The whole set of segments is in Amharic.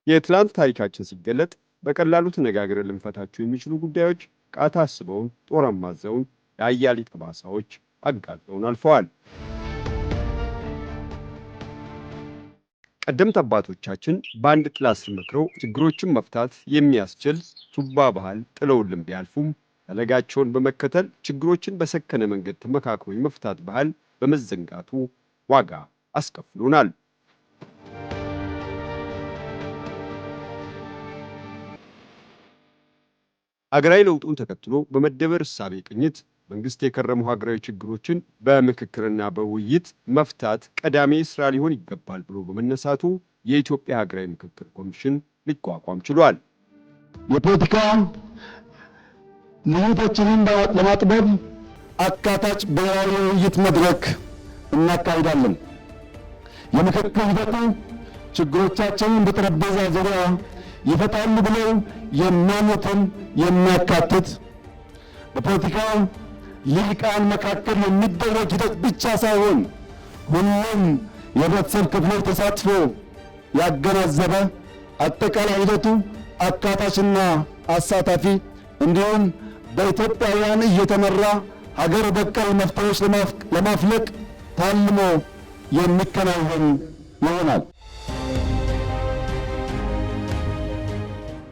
የትላንት ታሪካችን ሲገለጥ በቀላሉ ተነጋግረን ልንፈታቸው የሚችሉ ጉዳዮች ቃታ አስበውን ጦር አማዘውን የአያሌ ጠባሳዎች አጋልጠውን አልፈዋል። ቀደምት አባቶቻችን በአንድ ጥላ ስር መክረው ችግሮችን መፍታት የሚያስችል ቱባ ባህል ጥለውልን ቢያልፉም ፈለጋቸውን በመከተል ችግሮችን በሰከነ መንገድ ተመካክሮ የመፍታት ባህል በመዘንጋቱ ዋጋ አስከፍሎናል። ሀገራዊ ለውጡን ተከትሎ በመደበር እሳቤ ቅኝት መንግስት የከረሙ ሀገራዊ ችግሮችን በምክክርና በውይይት መፍታት ቀዳሚ ስራ ሊሆን ይገባል ብሎ በመነሳቱ የኢትዮጵያ ሀገራዊ ምክክር ኮሚሽን ሊቋቋም ችሏል። የፖለቲካ ልዩነቶችን ለማጥበብ አካታች ብሔራዊ ውይይት መድረክ እናካሂዳለን። የምክክር ሂደቱ ችግሮቻችንን በጠረጴዛ ዙሪያ ይፈታሉ ብለው የሚያምኑትን የሚያካትት በፖለቲካ ልሂቃን መካከል የሚደረግ ሂደት ብቻ ሳይሆን ሁሉም የህብረተሰብ ክፍሎች ተሳትፎ ያገናዘበ አጠቃላይ ሂደቱ አካታችና አሳታፊ እንዲሁም በኢትዮጵያውያን እየተመራ ሀገር በቀል መፍትሄዎች ለማፍለቅ ታልሞ የሚከናወን ይሆናል።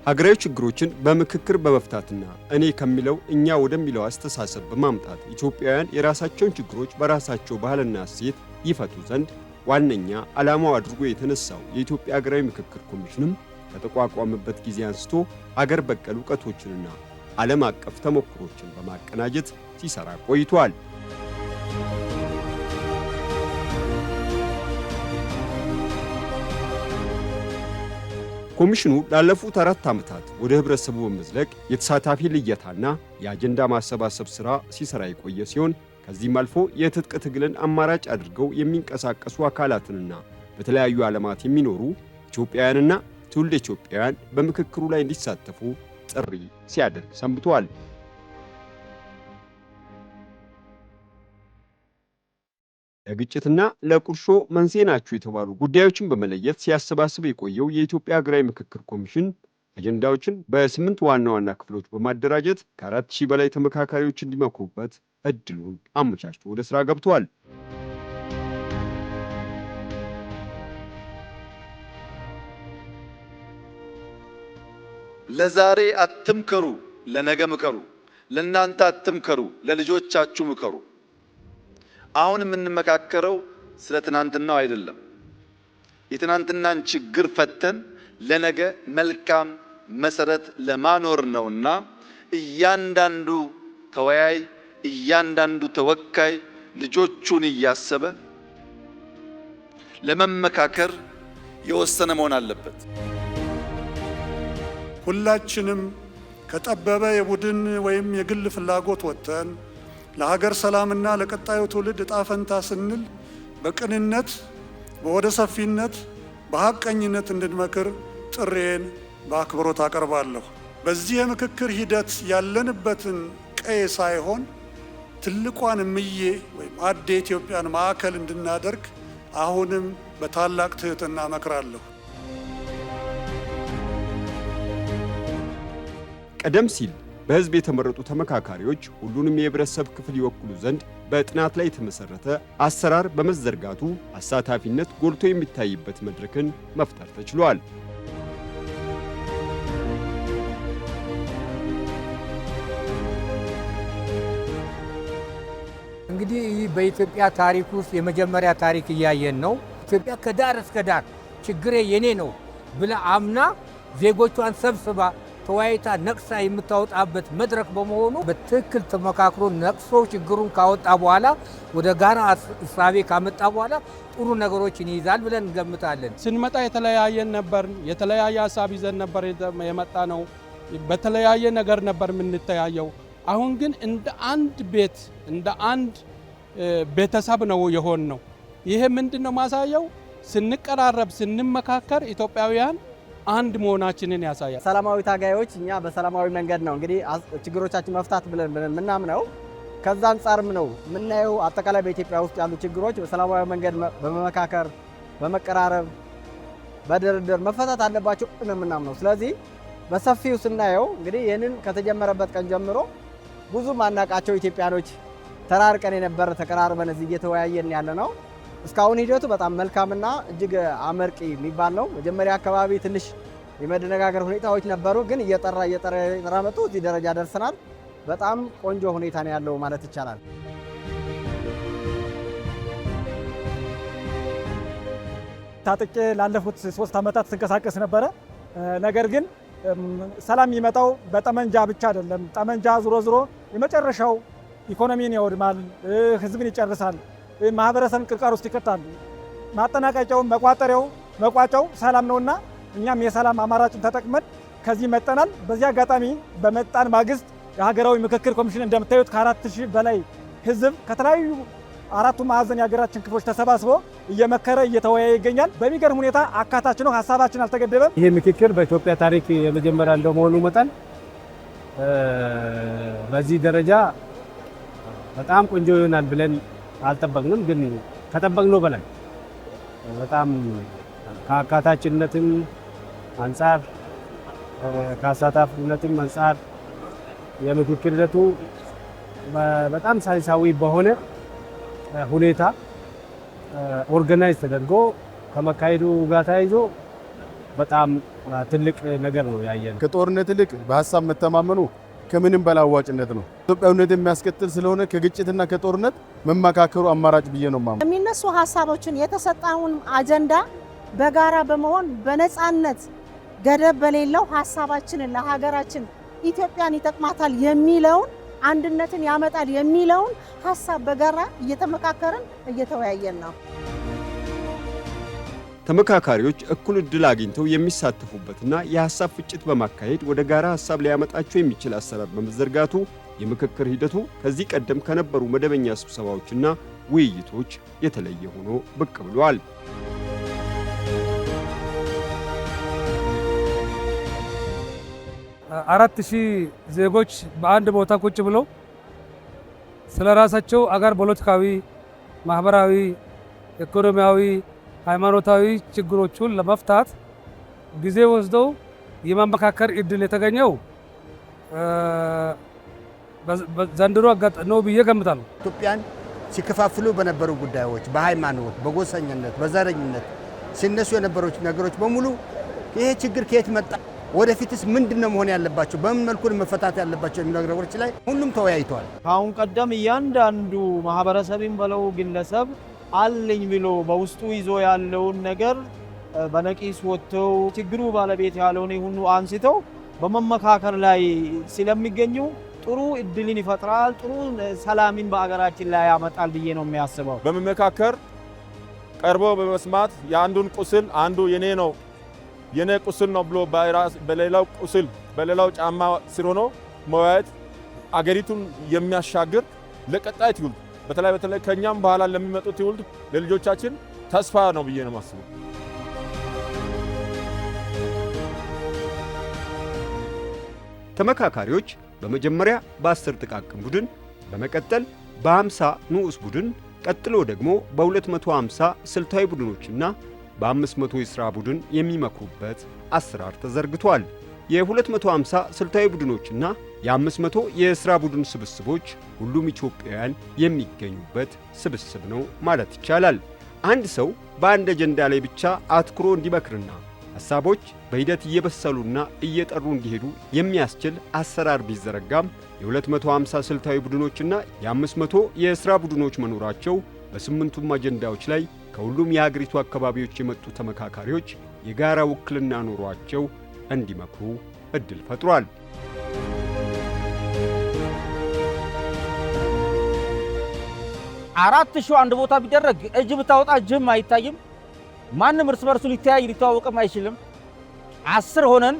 ሀገራዊ ችግሮችን በምክክር በመፍታትና እኔ ከሚለው እኛ ወደሚለው አስተሳሰብ በማምጣት ኢትዮጵያውያን የራሳቸውን ችግሮች በራሳቸው ባህልና እሴት ይፈቱ ዘንድ ዋነኛ ዓላማው አድርጎ የተነሳው የኢትዮጵያ ሀገራዊ ምክክር ኮሚሽንም ከተቋቋመበት ጊዜ አንስቶ ሀገር በቀል እውቀቶችንና ዓለም አቀፍ ተሞክሮችን በማቀናጀት ሲሰራ ቆይቷል። ኮሚሽኑ ላለፉት 4 ዓመታት ወደ ህብረተሰቡ በመዝለቅ የተሳታፊ ልየታና የአጀንዳ ማሰባሰብ ሥራ ሲሰራ የቆየ ሲሆን ከዚህም አልፎ የትጥቅ ትግልን አማራጭ አድርገው የሚንቀሳቀሱ አካላትንና በተለያዩ ዓለማት የሚኖሩ ኢትዮጵያውያንና ትውልደ ኢትዮጵያውያን በምክክሩ ላይ እንዲሳተፉ ጥሪ ሲያደርግ ሰንብቷል። ለግጭትና ለቁርሾ መንስኤ ናቸው የተባሉ ጉዳዮችን በመለየት ሲያሰባስብ የቆየው የኢትዮጵያ ሀገራዊ ምክክር ኮሚሽን አጀንዳዎችን በ8 ዋና ዋና ክፍሎች በማደራጀት ከ4000 በላይ ተመካካሪዎች እንዲመክሩበት እድሉን አመቻችቶ ወደ ስራ ገብቷል። ለዛሬ አትምከሩ፣ ለነገ ምከሩ። ለእናንተ አትምከሩ፣ ለልጆቻችሁ ምከሩ። አሁን የምንመካከረው ስለ ትናንትናው አይደለም። የትናንትናን ችግር ፈተን ለነገ መልካም መሰረት ለማኖር ነውና እያንዳንዱ ተወያይ፣ እያንዳንዱ ተወካይ ልጆቹን እያሰበ ለመመካከር የወሰነ መሆን አለበት። ሁላችንም ከጠበበ የቡድን ወይም የግል ፍላጎት ወጥተን ለሀገር ሰላምና ለቀጣዩ ትውልድ ዕጣ ፈንታ ስንል በቅንነት በወደ ሰፊነት በሐቀኝነት እንድንመክር ጥሬን በአክብሮት አቀርባለሁ። በዚህ የምክክር ሂደት ያለንበትን ቀይ ሳይሆን ትልቋን እምዬ ወይም አዴ ኢትዮጵያን ማዕከል እንድናደርግ አሁንም በታላቅ ትህትና እመክራለሁ። ቀደም ሲል በህዝብ የተመረጡ ተመካካሪዎች ሁሉንም የህብረተሰብ ክፍል ይወክሉ ዘንድ በጥናት ላይ የተመሰረተ አሰራር በመዘርጋቱ አሳታፊነት ጎልቶ የሚታይበት መድረክን መፍጠር ተችሏል። እንግዲህ በኢትዮጵያ ታሪክ ውስጥ የመጀመሪያ ታሪክ እያየን ነው። ኢትዮጵያ ከዳር እስከ ዳር ችግሬ የኔ ነው ብላ አምና ዜጎቿን ሰብስባ ተወያይታ ነቅሳ የምታወጣበት መድረክ በመሆኑ በትክክል ተመካክሮ ነቅሶ ችግሩን ካወጣ በኋላ ወደ ጋራ እሳቤ ካመጣ በኋላ ጥሩ ነገሮችን ይይዛል ብለን እንገምታለን። ስንመጣ የተለያየን ነበር፣ የተለያየ ሀሳብ ይዘን ነበር የመጣ ነው። በተለያየ ነገር ነበር የምንተያየው። አሁን ግን እንደ አንድ ቤት እንደ አንድ ቤተሰብ ነው የሆን ነው። ይሄ ምንድነው ማሳየው? ስንቀራረብ ስንመካከር ኢትዮጵያውያን አንድ መሆናችንን ያሳያል። ሰላማዊ ታጋዮች እኛ በሰላማዊ መንገድ ነው እንግዲህ ችግሮቻችን መፍታት ብለን ምናምነው። ከዛ አንጻርም ነው የምናየው አጠቃላይ በኢትዮጵያ ውስጥ ያሉ ችግሮች በሰላማዊ መንገድ በመመካከር በመቀራረብ በድርድር መፈታት አለባቸው ነው የምናምነው። ስለዚህ በሰፊው ስናየው እንግዲህ ይህንን ከተጀመረበት ቀን ጀምሮ ብዙ ማናቃቸው ኢትዮጵያኖች ተራርቀን የነበረ ተቀራርበን እዚህ እየተወያየን ያለ ነው። እስካሁን ሂደቱ በጣም መልካምና እጅግ አመርቂ የሚባል ነው። መጀመሪያ አካባቢ ትንሽ የመደነጋገር ሁኔታዎች ነበሩ፣ ግን እየጠራ መጡ እዚህ ደረጃ ደርሰናል። በጣም ቆንጆ ሁኔታ ነው ያለው ማለት ይቻላል። ታጥቄ ላለፉት 3 ዓመታት ስንቀሳቀስ ነበረ። ነገር ግን ሰላም የሚመጣው በጠመንጃ ብቻ አይደለም። ጠመንጃ ዞሮ የመጨረሻው ኢኮኖሚን ያወድማል፣ ህዝብን ይጨርሳል፣ ማህበረሰብን ቅርቃር ውስጥ ይከታል። ማጠናቀቂያው መቋጫው ሰላም ነውና እኛም የሰላም አማራጭን ተጠቅመን ከዚህ መጠናል። በዚህ አጋጣሚ በመጣን ማግስት የሀገራዊ ምክክር ኮሚሽን እንደምታዩት ከ4000 በላይ ህዝብ ከተለያዩ 4ቱ ማዕዘን የሀገራችን ክፍሎች ተሰባስቦ እየመከረ እየተወያየ ይገኛል። በሚገርም ሁኔታ አካታች ነው፣ ሀሳባችን አልተገደበም። ይሄ ምክክር በኢትዮጵያ ታሪክ የመጀመሪያ እንደመሆኑ መጠን በዚህ ደረጃ በጣም ቆንጆ ይሆናል ብለን አልጠበቅንም። ግን ከጠበቅነው በላይ በጣም ከአካታችነትም አንጻር ከአሳታፊነትም አንጻር የምክክር ሂደቱ በጣም ሳይንሳዊ በሆነ ሁኔታ ኦርጋናይዝ ተደርጎ ከመካሄዱ ጋር ተያይዞ በጣም ትልቅ ነገር ነው ያየነው። ከጦርነት ይልቅ በሀሳብ መተማመኑ ከምንም በላይ አዋጭነት ነው። ኢትዮጵያዊነት የሚያስከትል ስለሆነ ከግጭትና ከጦርነት መመካከሩ አማራጭ ብዬ ነው ማምነው። የሚነሱ ሀሳቦችን የተሰጠውን አጀንዳ በጋራ በመሆን በነፃነት ገደብ በሌለው ሀሳባችንን ለሀገራችን ኢትዮጵያን ይጠቅማታል የሚለውን አንድነትን ያመጣል የሚለውን ሀሳብ በጋራ እየተመካከርን እየተወያየን ነው። ተመካካሪዎች እኩል ዕድል አግኝተው የሚሳተፉበትና የሀሳብ ፍጭት በማካሄድ ወደ ጋራ ሀሳብ ሊያመጣቸው የሚችል አሰራር በመዘርጋቱ የምክክር ሂደቱ ከዚህ ቀደም ከነበሩ መደበኛ ስብሰባዎችና ውይይቶች የተለየ ሆኖ ብቅ ብሏል። አራት ሺህ ዜጎች በአንድ ቦታ ቁጭ ብለው ስለ ራሳቸው አገር ፖለቲካዊ፣ ማህበራዊ፣ ኢኮኖሚያዊ፣ ሃይማኖታዊ ችግሮቹን ለመፍታት ጊዜ ወስደው የማመካከር እድል የተገኘው ዘንድሮ ነው ብዬ ገምታለሁ። ኢትዮጵያን ሲከፋፍሉ በነበሩ ጉዳዮች በሃይማኖት፣ በጎሰኝነት፣ በዘረኝነት ሲነሱ የነበሩ ነገሮች በሙሉ ይሄ ችግር ከየት መጣ፣ ወደፊትስ ምንድነው መሆን ያለባቸው፣ በምን መልኩ መፈታት ያለባቸው የሚሉ ነገሮች ላይ ሁሉም ተወያይተዋል። ካሁን ቀደም እያንዳንዱ ማህበረሰብም በለው ግለሰብ አለኝ ብሎ በውስጡ ይዞ ያለውን ነገር በነቂስ ወጥተው ችግሩ ባለቤት ያለውን ሁሉ አንስተው በመመካከር ላይ ስለሚገኙ ጥሩ እድልን ይፈጥራል፣ ጥሩ ሰላምን በአገራችን ላይ ያመጣል ብዬ ነው የሚያስበው። በመመካከር ቀርቦ በመስማት የአንዱን ቁስል አንዱ የኔ ቁስል ነው ብሎ በሌላው ቁስል በሌላው ጫማ ስር ሆኖ መወያየት አገሪቱን የሚያሻግር ለቀጣይ ትውልድ በተለይ ከኛም በኋላ ለሚመጡ ትውልድ ለልጆቻችን ተስፋ ነው ብዬ ነው የማስበው። ተመካካሪዎች በመጀመሪያ በ10 ጥቃቅን ቡድን፣ በመቀጠል በ50 ንዑስ ቡድን፣ ቀጥሎ ደግሞ በ250 ስልታዊ ቡድኖችና በ500 የሥራ ቡድን የሚመክሩበት አሰራር ተዘርግቷል። የ250 ስልታዊ ቡድኖችና የ500 የሥራ ቡድን ስብስቦች ሁሉም ኢትዮጵያውያን የሚገኙበት ስብስብ ነው ማለት ይቻላል። አንድ ሰው በአንድ አጀንዳ ላይ ብቻ አትኩሮ እንዲመክርና ሐሳቦች በሂደት እየበሰሉና እየጠሩ እንዲሄዱ የሚያስችል አሰራር ቢዘረጋም የ250 ስልታዊ ቡድኖችና የ500 የሥራ ቡድኖች መኖራቸው በስምንቱም አጀንዳዎች ላይ ከሁሉም የሀገሪቱ አካባቢዎች የመጡ ተመካካሪዎች የጋራ ውክልና ኖሯቸው እንዲመክሩ እድል ፈጥሯል። አራት ሺህ አንድ ቦታ ቢደረግ እጅ ብታወጣ እጅም አይታይም። ማንም እርስ በርሱ ሊተዋወቅም አይችልም። 10 ሆነን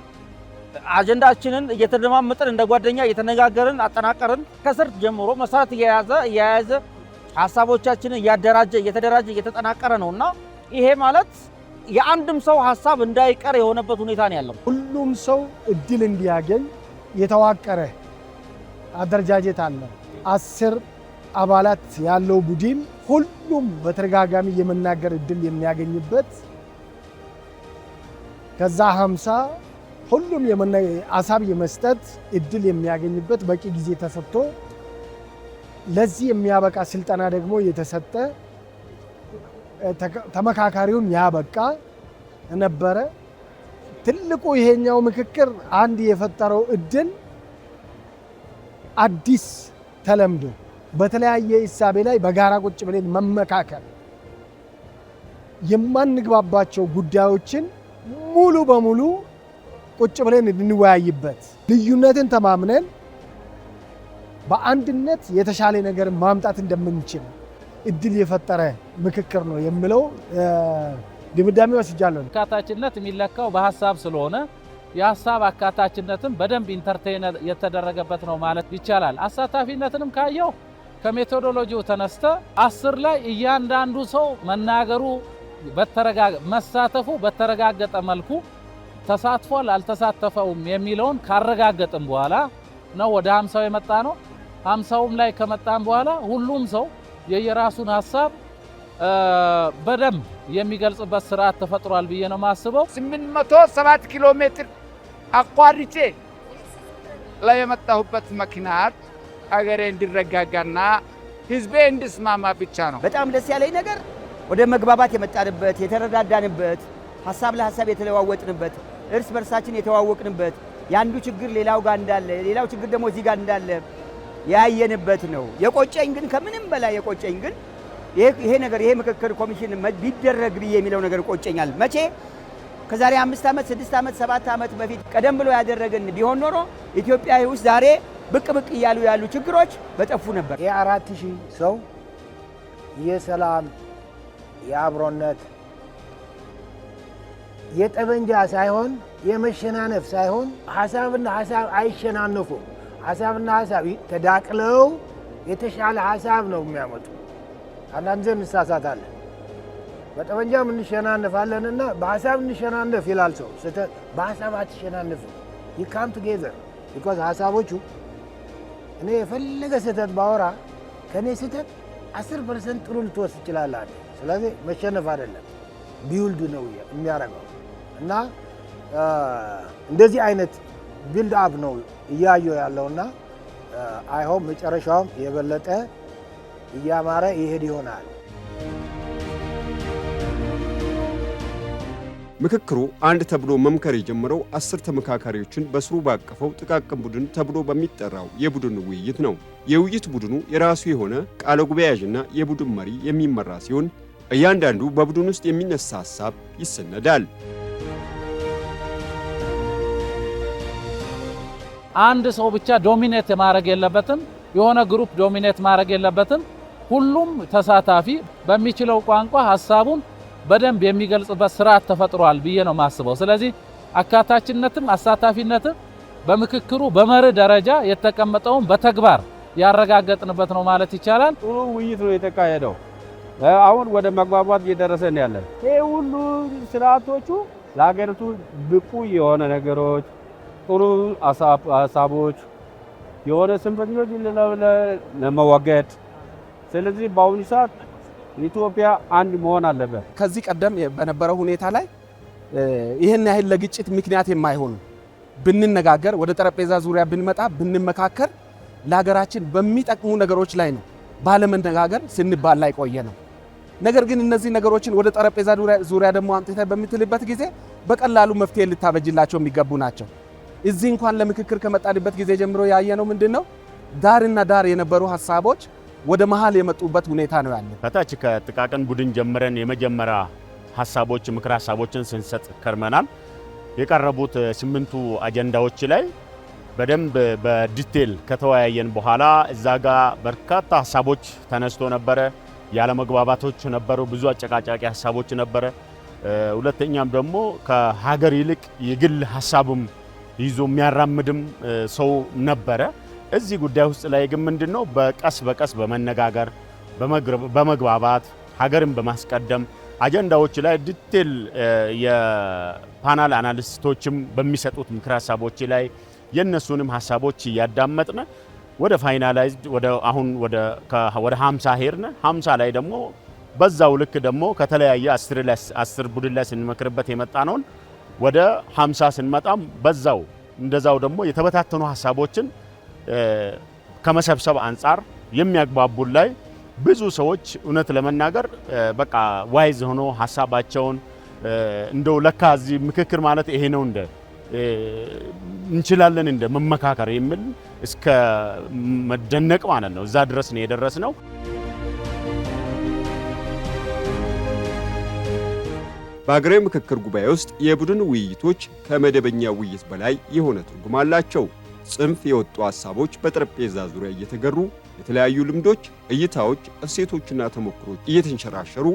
አጀንዳችንን እየተደማመጥን እንደ ጓደኛ እየተነጋገርን አጠናቀርን ከስር ጀምሮ መሰረት እየያዘ ሐሳቦቻችንን እየተደራጀ እየተጠናቀረ ነውና ይሄ ማለት የአንድም ሰው ሐሳብ እንዳይቀር የሆነበት ሁኔታ ነው ያለው። ሁሉም ሰው እድል እንዲያገኝ የተዋቀረ አደረጃጀት አለ። 10 አባላት ያለው ቡድን ሁሉም በተደጋጋሚ የመናገር እድል የሚያገኝበት ከዛ 50 ሁሉም ሀሳብ የመስጠት እድል የሚያገኝበት በቂ ጊዜ ተሰጥቶ ለዚህ የሚያበቃ ስልጠና ደግሞ የተሰጠ ተመካካሪውን ያበቃ ነበረ። ትልቁ ይሄኛው ምክክር አንድ የፈጠረው እድል አዲስ ተለምዶ በተለያየ ሂሳቤ ላይ በጋራ ቁጭ ብለን መመካከር የማንግባባቸው ጉዳዮችን ሙሉ በሙሉ ቁጭ ብለን እንወያይበት ልዩነትን ተማምነን በአንድነት የተሻለ ነገር ማምጣት እንደምንችል እድል የፈጠረ ምክክር ነው የሚለው ድምዳሜ ወስጃለሁ። አካታችነት የሚለካው በሐሳብ ስለሆነ የሐሳብ አካታችነትን በደንብ ኢንተርቴይን የተደረገበት ነው ማለት ይቻላል። አሳታፊነትንም ካየው ከሜቶዶሎጂው ተነስተ 10 ላይ እያንዳንዱ ሰው መናገሩ መሳተፉ በተረጋገጠ መልኩ ተሳትፏል አልተሳተፈውም የሚለውን ካረጋገጥን በኋላ ነው ወደ 50 የመጣ ነው። 50ም ላይ ከመጣን በኋላ ሁሉም ሰው የየራሱን ሐሳብ በደንብ የሚገልጽበት ስርዓት ተፈጥሯል ብዬ ነው ማስበው። 807 ኪሎ ሜትር አቋርጬ ላይ የመጣሁበት ምክንያት አገሬ እንዲረጋጋና ህዝቤ እንዲስማማ ብቻ ነው። በጣም ደስ ያለኝ ነገር ወደ መግባባት የመጣንበት የተረዳዳንበት ሐሳብ ለሐሳብ የተለዋወጥንበት እርስ በርሳችን የተዋወቅንበት ያንዱ ችግር ሌላው ጋር እንዳለ ሌላው ችግር ደግሞ እዚህ ጋር እንዳለ ያየንበት ነው። የቆጨኝ ግን ከምንም በላይ የቆጨኝ ግን ይሄ ነገር ይሄ ምክክር ኮሚሽን ቢደረግ ብዬ የሚለው ነገር ቆጨኛል። መቼ ከዛሬ 5 ዓመት 6 ዓመት 7 ዓመት በፊት ቀደም ብሎ ያደረገን ቢሆን ኖሮ ኢትዮጵያ ውስጥ ዛሬ ብቅ ብቅ እያሉ ያሉ ችግሮች በጠፉ ነበር። የ4000 ሰው የሰላም የአብሮነት የጠመንጃ ሳይሆን የመሸናነፍ ሳይሆን ሐሳብና ሐሳብ አይሸናነፉም። ሐሳብና ሐሳብ ተዳቅለው የተሻለ ሐሳብ ነው የሚያመጡ። አንዳንድ ጊዜ እንሳሳታለን። በጠመንጃም እንሸናነፋለንና በሐሳብ እንሸናነፍ ይላል ሰው። በሐሳብ አትሸናነፍም። you come together because ሐሳቦቹ እኔ የፈለገ ስህተት ባወራ ከኔ ስህተት 10% ጥሩ ልትወስድ ትችላለህ። ስለዚህ መሸነፍ አይደለም ቢውልድ ነው የሚያደርገው እና እንደዚህ አይነት ቢልድ አፕ ነው እያየሁ ያለውና አይ ሆፕ መጨረሻውም የበለጠ እያማረ ይሄድ ይሆናል። ምክክሩ አንድ ተብሎ መምከር የጀመረው 10 ተመካካሪዎችን በስሩ ባቀፈው ጥቃቅን ቡድን ተብሎ በሚጠራው የቡድን ውይይት ነው። የውይይት ቡድኑ የራሱ የሆነ ቃለ ጉባኤ ያዥና የቡድን መሪ የሚመራ ሲሆን እያንዳንዱ በቡድን ውስጥ የሚነሳ ሐሳብ ይሰነዳል። አንድ ሰው ብቻ ዶሚኔት ማድረግ የለበትም። የሆነ ግሩፕ ዶሚኔት ማድረግ የለበትም። ሁሉም ተሳታፊ በሚችለው ቋንቋ ሐሳቡን በደንብ የሚገልጽበት ስርዓት ተፈጥሯል ብዬ ነው ማስበው። ስለዚህ አካታችነትም አሳታፊነትም በምክክሩ በመርህ ደረጃ የተቀመጠውን በተግባር ያረጋገጥንበት ነው ማለት ይቻላል። ጥሩ ውይይት ነው የተካሄደው። አሁን ወደ መግባባት እየደረሰን ያለን ይሄ ሁሉ ስርዓቶቹ ለሀገሪቱ ብቁ የሆነ ነገሮች ጥሩ ሀሳቦች የሆነ ስንፈኞች ለመወገድ ስለዚህ በአሁኑ ሰዓት ኢትዮጵያ አንድ መሆን አለበት። ከዚህ ቀደም በነበረው ሁኔታ ላይ ይህን ያህል ለግጭት ምክንያት የማይሆኑ ብንነጋገር ወደ ጠረጴዛ ዙሪያ ብንመጣ ብንመካከር ለሀገራችን በሚጠቅሙ ነገሮች ላይ ነው ባለመነጋገር ስንባል ላይ ቆየ ነው። ነገር ግን እነዚህ ነገሮችን ወደ ጠረጴዛ ዙሪያ ደግሞ አምጥተህ በሚትልበት ጊዜ በቀላሉ መፍትሄ ልታበጅላቸው የሚገቡ ናቸው። እዚህ እንኳን ለምክክር ከመጣንበት ጊዜ ጀምሮ ያየነው ምንድነው ዳርና ዳር የነበሩ ሐሳቦች ወደ መሃል የመጡበት ሁኔታ ነው ያለው። ከታች ከጥቃቅን ቡድን ጀምረን የመጀመሪያ ሐሳቦች ምክር ሐሳቦችን ስንሰጥ ከርመናል። የቀረቡት 8ቱ አጀንዳዎች ላይ በደንብ በዲቴል ከተወያየን በኋላ እዛ ጋር በርካታ ሐሳቦች ተነስቶ ነበረ። ያለመግባባቶች ነበሩ፣ ብዙ አጨቃጫቂ ሐሳቦች ነበረ። ሁለተኛም ደግሞ ከሀገር ይልቅ የግል ሐሳብም ይዞ የሚያራምድም ሰው ነበረ። እዚህ ጉዳይ ውስጥ ላይ ግን ምንድነው በቀስ በቀስ በመነጋገር በመግባባት ሀገርን በማስቀደም አጀንዳዎች ላይ ዲቴል የፓናል አናሊስቶችም በሚሰጡት ምክር ሐሳቦች ላይ የነሱንም ሐሳቦች ያዳመጥነ ወደ ፋይናላይዝድ አሁን ወደ 50 ሄርነ 50 ላይ ደግሞ በዛው ልክ ደግሞ ከተለያየ 10 ቡድን ላይ ስንመክርበት የመጣ ነውን ወደ 50 ስንመጣም በዛው እንደዛው ደግሞ የተበታተኑ ሐሳቦችን ከመሰብሰብ አንፃር የሚያግባቡን ላይ ብዙ ሰዎች እውነት ለመናገር በቃ ዋይዝ ሆኖ ሐሳባቸውን እንደው ለካ እዚህ ምክክር ማለት ይሄ ነው እንደ እንችላለን እንደ መመካከር የሚል እስከ መደነቅ ማለት ነው። እዛ ድረስ ነው የደረስነው። በአገራዊ ምክክር ጉባኤ ውስጥ የቡድን ውይይቶች ከመደበኛ ውይይት በላይ የሆነ ትርጉም አላቸው። ጽንፍ የወጡ ሐሳቦች በጠረጴዛ ዙሪያ እየተገሩ የተለያዩ ልምዶች፣ እይታዎች፣ እሴቶችና ተሞክሮች እየተንሸራሸሩ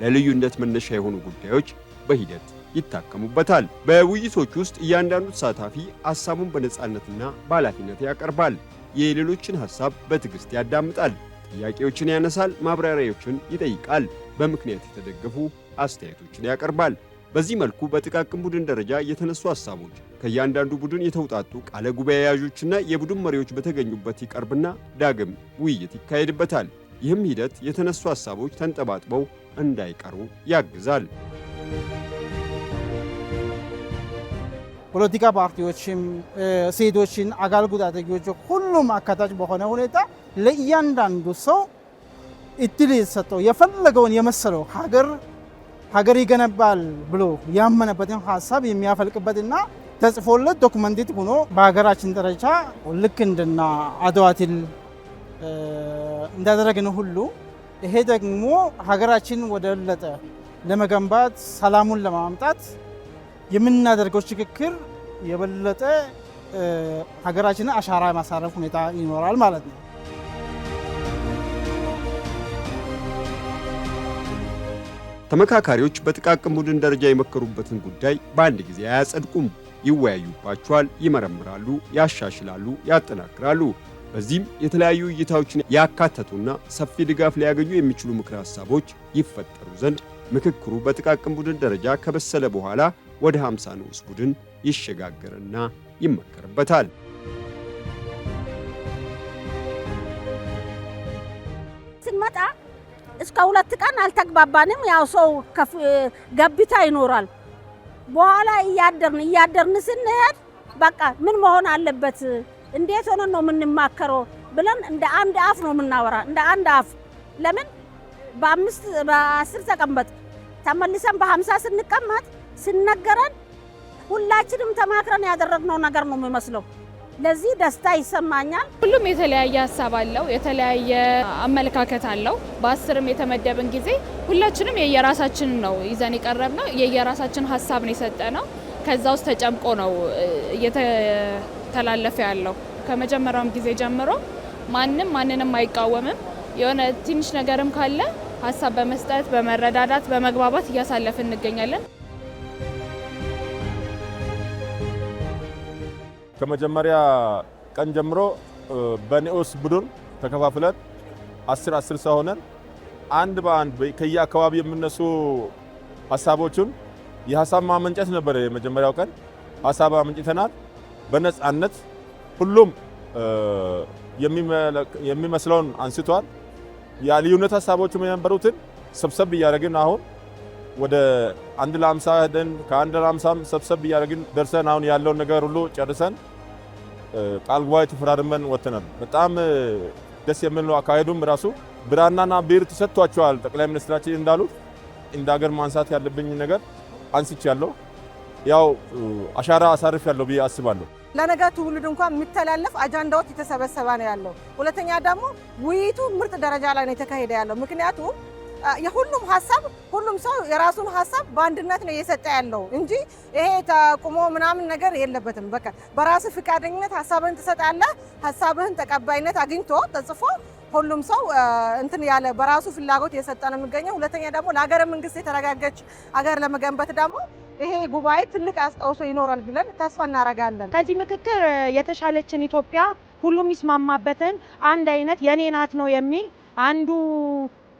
ለልዩነት መነሻ የሆኑ ጉዳዮች በሂደት ይታከሙበታል። በውይይቶች ውስጥ እያንዳንዱ ተሳታፊ ሐሳቡን በነፃነትና በኃላፊነት ያቀርባል። የሌሎችን ሐሳብ በትዕግስት ያዳምጣል። ጥያቄዎችን ያነሳል፣ ማብራሪያዎችን ይጠይቃል፣ በምክንያት የተደገፉ አስተያየቶችን ያቀርባል። በዚህ መልኩ በጥቃቅን ቡድን ደረጃ የተነሱ ሐሳቦች ከእያንዳንዱ ቡድን የተውጣጡ ቃለ ጉባኤ ያዦችና የቡድን መሪዎች በተገኙበት ይቀርብና ዳግም ውይይት ይካሄድበታል። ይህም ሂደት የተነሱ ሐሳቦች ተንጠባጥበው እንዳይቀሩ ያግዛል። ፖለቲካ ፓርቲዎችም፣ ሴቶችን፣ አካል ጉዳተኞች ሁሉም አካታች በሆነ ሁኔታ ለእያንዳንዱ ሰው እድል የተሰጠው የፈለገውን የመሰለው ሀገር ይገነባል ብሎ ያመነበትን ሀሳብ የሚያፈልቅበትና ተጽፎለት ዶክመንቲት ሆኖ በሀገራችን ደረጃ ልክ እንደና አድዋ ድል እንዳደረግነው ሁሉ ይሄ ደግሞ ሀገራችን ወደ በለጠ ለመገንባት ሰላሙን ለማምጣት የምናደርገው ሽግግር የበለጠ ሀገራችንን አሻራ የማሳረፍ ሁኔታ ይኖራል ማለት ነው። ተመካካሪዎች በጥቃቅን ቡድን ደረጃ የመከሩበትን ጉዳይ በአንድ ጊዜ አያጸድቁም። ይወያዩባቸዋል፣ ይመረምራሉ፣ ያሻሽላሉ፣ ያጠናክራሉ። በዚህም የተለያዩ እይታዎችን ያካተቱና ሰፊ ድጋፍ ሊያገኙ የሚችሉ ምክረ ሐሳቦች ይፈጠሩ ዘንድ ምክክሩ በጥቃቅን ቡድን ደረጃ ከበሰለ በኋላ ወደ 50 ንዑስ ቡድን ይሸጋገርና ይመከርበታል። ስንመጣ እስከ 2 ቀን አልተግባባንም። ያው ሰው ገብታ ይኖራል። በኋላ እያደርን ስንሄድ በቃ ምን መሆን አለበት፣ እንዴት ሆነ ነው የምንማከረው ብለን እንደ አንድ አፍ ነው የምናወራ። እንደ አንድ አፍ ለምን በ10 ተቀመጥ ተመልሰን በ50 ስንቀመጥ ሲነገረን ሁላችንም ተማክረን ያደረግነው ነገር ነው የሚመስለው። ለዚህ ደስታ ይሰማኛል። ሁሉም የተለያየ ሀሳብ አለው፣ የተለያየ አመለካከት አለው። በ10ም የተመደብን ጊዜ ሁላችንም የየራሳችን ነው ይዘን የቀረብነው፣ የየራሳችን ሀሳብ ነው የሰጠነው። ከዛ ውስጥ ተጨምቆ ነው እየተላለፈ ያለው። ከመጀመሪያውም ጊዜ ጀምሮ ማንንም አይቃወምም። የሆነ ትንሽ ነገርም ካለ ሀሳብ በመስጠት በመረዳዳት በመግባባት እያሳለፍን እንገኛለን። ከመጀመሪያ ቀን ጀምሮ በንዑስ ቡድን ተከፋፍለን 10 ሰው ሆነን አንድ በአንድ ከየአካባቢ የሚነሱ ሀሳቦችን የሀሳብ ማመንጨት ነበር። የመጀመሪያው ቀን ሀሳብ አመንጭተናል በነፃነት። ሁሉም የሚመስለውን አንስቷል። የልዩነት ሀሳቦችም የነበሩትን ሰብሰብ እያደረግን አሁን ወደ 1 ለ50 ሄደን ከ1 ለ50 ሰብሰብ እያደረግን ደርሰን አሁን ያለውን ነገር ሁሉ ጨርሰን ቃል ጉባኤ ተፈራርመን ወጥተናል። በጣም ደስ የሚል ነው። አካሄዱም ራሱ ብራናና ብዕር ተሰጥቷቸዋል። ጠቅላይ ሚኒስትራችን እንዳሉት እንደ ሀገር ማንሳት ያለብኝ ነገር አንስቻለሁ። ያው አሻራ አሳርፌያለሁ ብዬ አስባለሁ። ለነገ ትውልድ እንኳን የሚተላለፍ አጀንዳዎች የተሰበሰበ ነው ያለው። ሁለተኛ ደግሞ ውይይቱ ምርጥ ደረጃ ላይ ነው የተካሄደ ያለው። ምክንያቱም የሁሉም ሀሳብ ሁሉም ሰው የራሱን ሀሳብ በአንድነት ነው እየሰጠ ያለው እንጂ ይሄ ተቁሞ ምናምን ነገር የለበትም። በቃ በራስ ፍቃደኝነት ሀሳብህን ትሰጣለህ። ሀሳብህን ተቀባይነት አግኝቶ ተጽፎ ሁሉም ሰው እንትን ያለ በራሱ ፍላጎት እየሰጠ ነው የሚገኘው። ሁለተኛ ደግሞ ለሀገረ መንግስት የተረጋገች ሀገር ለመገንባት ደግሞ ይሄ ጉባኤ ትልቅ አስተዋጽኦ ይኖራል ብለን ተስፋ እናደርጋለን። ከዚህ ምክክር የተሻለችን ኢትዮጵያ ሁሉም ይስማማበትን አንድ አይነት የኔ ናት ነው የሚል አንዱ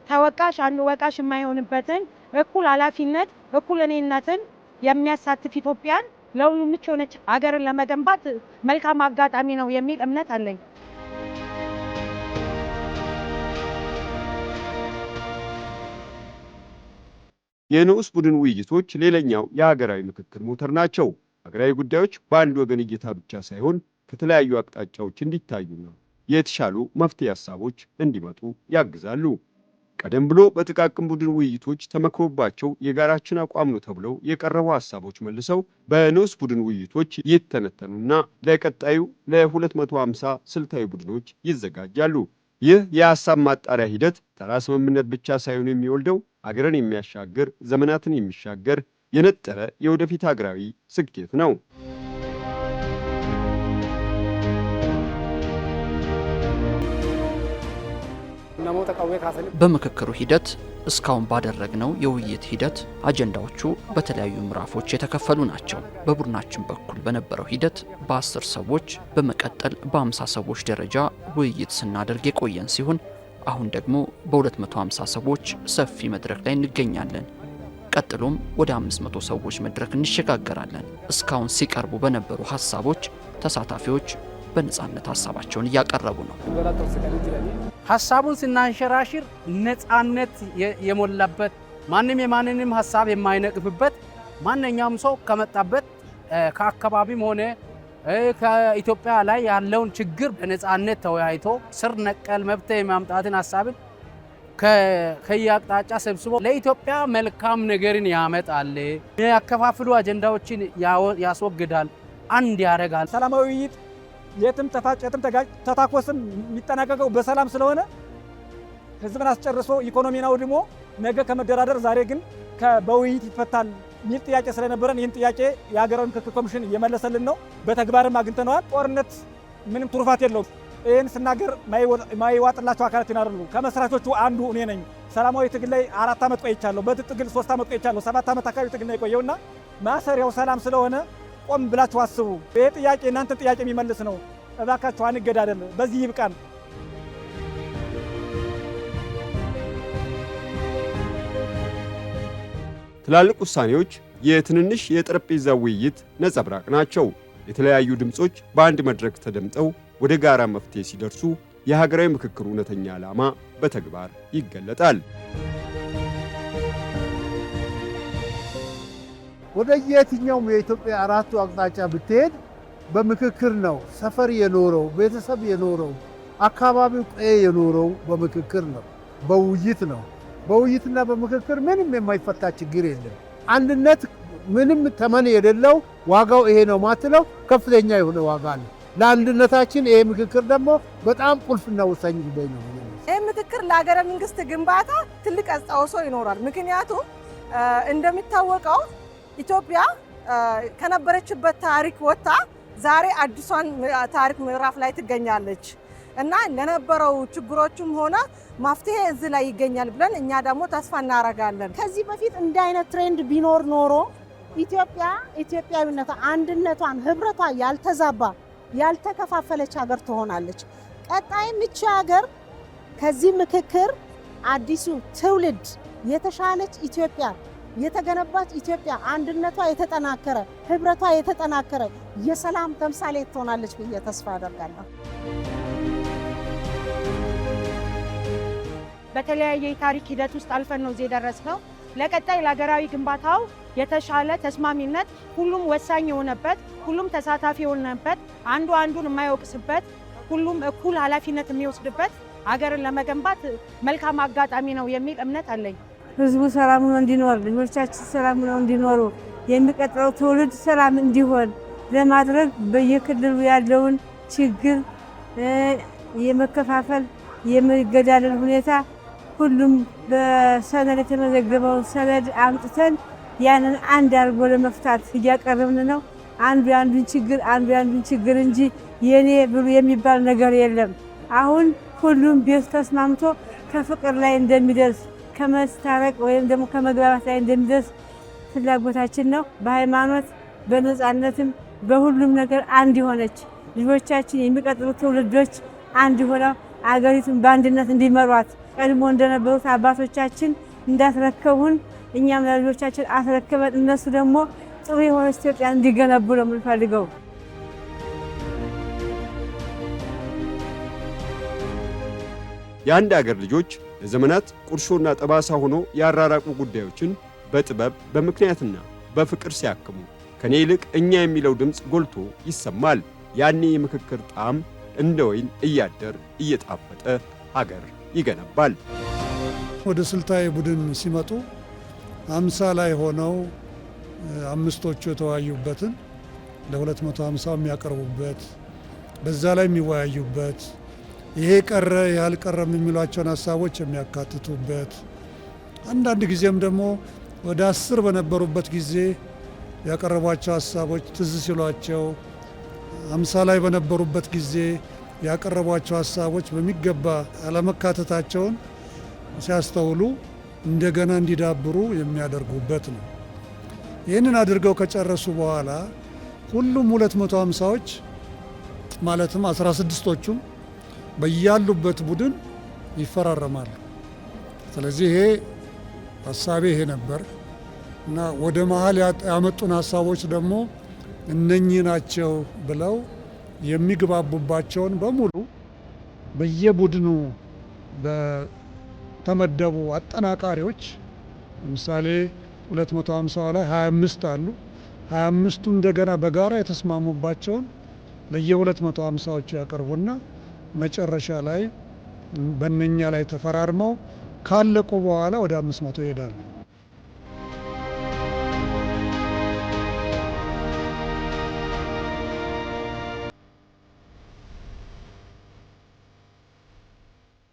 ተወቃሽ አንዱ ወቃሽ የማይሆንበትን እኩል ኃላፊነት እኩል እኔነትን የሚያሳትፍ ኢትዮጵያን ለሁሉም ምቹ የሆነች ሀገርን ለመገንባት መልካም አጋጣሚ ነው የሚል እምነት አለኝ። የንዑስ ቡድን ውይይቶች ሌላኛው የሀገራዊ ምክክር ሞተር ናቸው። ሀገራዊ ጉዳዮች በአንድ ወገን እይታ ብቻ ሳይሆን ከተለያዩ አቅጣጫዎች እንዲታዩና የተሻሉ መፍትሄ ሀሳቦች እንዲመጡ ያግዛሉ። ቀደም ብሎ በጥቃቅን ቡድን ውይይቶች ተመክሮባቸው የጋራችን አቋም ነው ተብለው የቀረቡ ሀሳቦች መልሰው በንዑስ ቡድን ውይይቶች ይተነተኑና ለቀጣዩ ለ250 ስልታዊ ቡድኖች ይዘጋጃሉ። ይህ የሀሳብ ማጣሪያ ሂደት ተራ ስምምነት ብቻ ሳይሆን የሚወልደው አገርን የሚያሻግር ዘመናትን የሚሻገር የነጠረ የወደፊት ሀገራዊ ስኬት ነው። በምክክሩ ሂደት እስካሁን ባደረግነው የውይይት ሂደት አጀንዳዎቹ በተለያዩ ምዕራፎች የተከፈሉ ናቸው። በቡድናችን በኩል በነበረው ሂደት በ10 ሰዎች በመቀጠል በ50 ሰዎች ደረጃ ውይይት ስናደርግ የቆየን ሲሆን አሁን ደግሞ በ250 ሰዎች ሰፊ መድረክ ላይ እንገኛለን። ቀጥሎም ወደ 500 ሰዎች መድረክ እንሸጋገራለን። እስካሁን ሲቀርቡ በነበሩ ሀሳቦች ተሳታፊዎች በነጻነት ሀሳባቸውን እያቀረቡ ነው። ሀሳቡን ስናንሸራሽር ነጻነት የሞላበት ማንም የማንንም ሀሳብ የማይነቅፍበት ማንኛውም ሰው ከመጣበት ከአካባቢም ሆነ ከኢትዮጵያ ላይ ያለውን ችግር በነጻነት ተወያይቶ ስር ነቀል መብት የማምጣትን ሀሳብን ከየአቅጣጫ ሰብስቦ ለኢትዮጵያ መልካም ነገርን ያመጣል፣ ያከፋፍሉ አጀንዳዎችን ያስወግዳል፣ አንድ ያደርጋል። ሰላማዊ ውይይት የትም ተፋጭ የትም ተጋጭ ተታኮስም የሚጠናቀቀው በሰላም ስለሆነ ህዝብን አስጨርሶ ኢኮኖሚን አውድሞ ነገ ከመደራደር ዛሬ ግን በውይይት ይፈታል የሚል ጥያቄ ስለነበረን ይህን ጥያቄ የሀገራዊ ምክክር ኮሚሽን እየመለሰልን ነው። በተግባርም አግኝተነዋል። ጦርነት ምንም ትሩፋት የለውም። ይህን ስናገር ማይዋጥላቸው አካላት ይናሉ። ከመስራቾቹ አንዱ እኔ ነኝ። ሰላማዊ ትግል ላይ 4 ዓመት ቆይቻለሁ። በትጥቅ ትግል 3 ዓመት ቆይቻለሁ። 7 ዓመት አካባቢ ትግል ላይ ቆየውና ማሰሪያው ሰላም ስለሆነ ቆም ብላችሁ አስቡ። ይሄ ጥያቄ እናንተን ጥያቄ የሚመልስ ነው። እባካችሁ አንገዳደል። በዚህ ይብቃን። ትላልቅ ውሳኔዎች የትንንሽ የጠረጴዛ ውይይት ነጸብራቅ ናቸው። የተለያዩ ድምጾች በአንድ መድረክ ተደምጠው ወደ ጋራ መፍትሄ ሲደርሱ የሀገራዊ ምክክር እውነተኛ ዓላማ በተግባር ይገለጣል። ወደ የትኛውም የኢትዮጵያ አራቱ አቅጣጫ ብትሄድ በምክክር ነው። ሰፈር የኖረው ቤተሰብ የኖረው አካባቢው ቀዬ የኖረው በምክክር ነው፣ በውይይት ነው። በውይይትና በምክክር ምንም የማይፈታ ችግር የለም። አንድነት ምንም ተመን የሌለው ዋጋው ይሄ ነው ማትለው ከፍተኛ የሆነ ዋጋ ነው ለአንድነታችን። ይሄ ምክክር ደግሞ በጣም ቁልፍና ወሳኝ ጉዳይ ነው። ይሄ ምክክር ለሀገረ መንግስት ግንባታ ትልቅ አስተዋጽኦ ይኖራል። ምክንያቱም እንደሚታወቀው ኢትዮጵያ ከነበረችበት ታሪክ ወጥታ ዛሬ አዲሷን ታሪክ ምዕራፍ ላይ ትገኛለች እና ለነበረው ችግሮችም ሆነ መፍትሄ እዚህ ላይ ይገኛል ብለን እኛ ደግሞ ተስፋ እናደርጋለን። ከዚህ በፊት እንደ አይነት ትሬንድ ቢኖር ኖሮ ኢትዮጵያ ኢትዮጵያዊነቷ፣ አንድነቷን፣ ህብረቷ ያልተዛባ ያልተከፋፈለች ሀገር ትሆናለች። ቀጣይም እቺ ሀገር ከዚህ ምክክር አዲሱ ትውልድ የተሻለች ኢትዮጵያ የተገነባች ኢትዮጵያ አንድነቷ የተጠናከረ ህብረቷ የተጠናከረ የሰላም ተምሳሌት ትሆናለች ብዬ ተስፋ አደርጋለሁ። በተለያየ የታሪክ ሂደት ውስጥ አልፈን ነው እዚህ የደረስነው። ለቀጣይ ለሀገራዊ ግንባታው የተሻለ ተስማሚነት፣ ሁሉም ወሳኝ የሆነበት፣ ሁሉም ተሳታፊ የሆነበት፣ አንዱ አንዱን የማይወቅስበት፣ ሁሉም እኩል ኃላፊነት የሚወስድበት ሀገርን ለመገንባት መልካም አጋጣሚ ነው የሚል እምነት አለኝ። ህዝቡ ሰላም ሆኖ እንዲኖር፣ ልጆቻችን ሰላም ሆነው እንዲኖሩ፣ የሚቀጥለው ትውልድ ሰላም እንዲሆን ለማድረግ በየክልሉ ያለውን ችግር፣ የመከፋፈል፣ የመገዳደል ሁኔታ ሁሉም በሰነድ የተመዘገበውን ሰነድ አምጥተን ያንን አንድ አድርጎ ለመፍታት እያቀረብን ነው። አንዱ የአንዱን ችግር እንጂ የኔ ብሉ የሚባል ነገር የለም። አሁን ሁሉም ቤት ተስማምቶ ከፍቅር ላይ እንደሚደርስ ከመስታረቅ ወይም ደግሞ ከመግባባት ላይ እንደሚደርስ ፍላጎታችን ነው። በሃይማኖት በነፃነትም በሁሉም ነገር አንድ የሆነች ልጆቻችን የሚቀጥሉ ትውልዶች አንድ ሆነው አገሪቱን በአንድነት እንዲመሯት ቀድሞ እንደነበሩት አባቶቻችን እንዳስረከቡን እኛም ለልጆቻችን አስረክበን እነሱ ደግሞ ጥሩ የሆነች ኢትዮጵያ እንዲገነቡ ነው የምንፈልገው። የአንድ አገር ልጆች ለዘመናት ቁርሾና ጠባሳ ሆኖ ያራራቁ ጉዳዮችን በጥበብ በምክንያትና በፍቅር ሲያክሙ ከኔ ይልቅ እኛ የሚለው ድምፅ ጎልቶ ይሰማል። ያኔ የምክክር ጣዕም እንደ ወይን እያደር እየጣፈጠ ሀገር ይገነባል። ወደ ስልታዊ ቡድን ሲመጡ 50 ላይ ሆነው አምስቶቹ የተወያዩበትን ለ250 የሚያቀርቡበት በዛ ላይ የሚወያዩበት ይሄ ቀረ ያልቀረም የሚሏቸውን ሀሳቦች የሚያካትቱበት አንዳንድ ጊዜም ደግሞ ወደ 10 በነበሩበት ጊዜ ያቀረቧቸው ሀሳቦች ትዝ ሲሏቸው 50 ላይ በነበሩበት ጊዜ ያቀረቧቸው ሀሳቦች በሚገባ አለመካተታቸውን ሲያስተውሉ እንደገና እንዲዳብሩ የሚያደርጉበት ነው። ይህንን አድርገው ከጨረሱ በኋላ ሁሉም 250ዎች ማለትም 16ቶቹም በያሉበት ቡድን ይፈራረማሉ። ስለዚህ ይሄ ሀሳቤ ይሄ ነበር እና ወደ መሀል ያመጡን ሀሳቦች ደግሞ እነኚህ ናቸው ብለው የሚግባቡባቸውን በሙሉ በየቡድኑ በተመደቡ አጠናቃሪዎች ለምሳሌ 250 ላይ 25 አሉ። 25ቱ እንደገና በጋራ የተስማሙባቸውን ለየ250ዎቹ ያቀርቡና መጨረሻ ላይ በእነኛ ላይ ተፈራርመው ካለቁ በኋላ ወደ 500 ይሄዳሉ።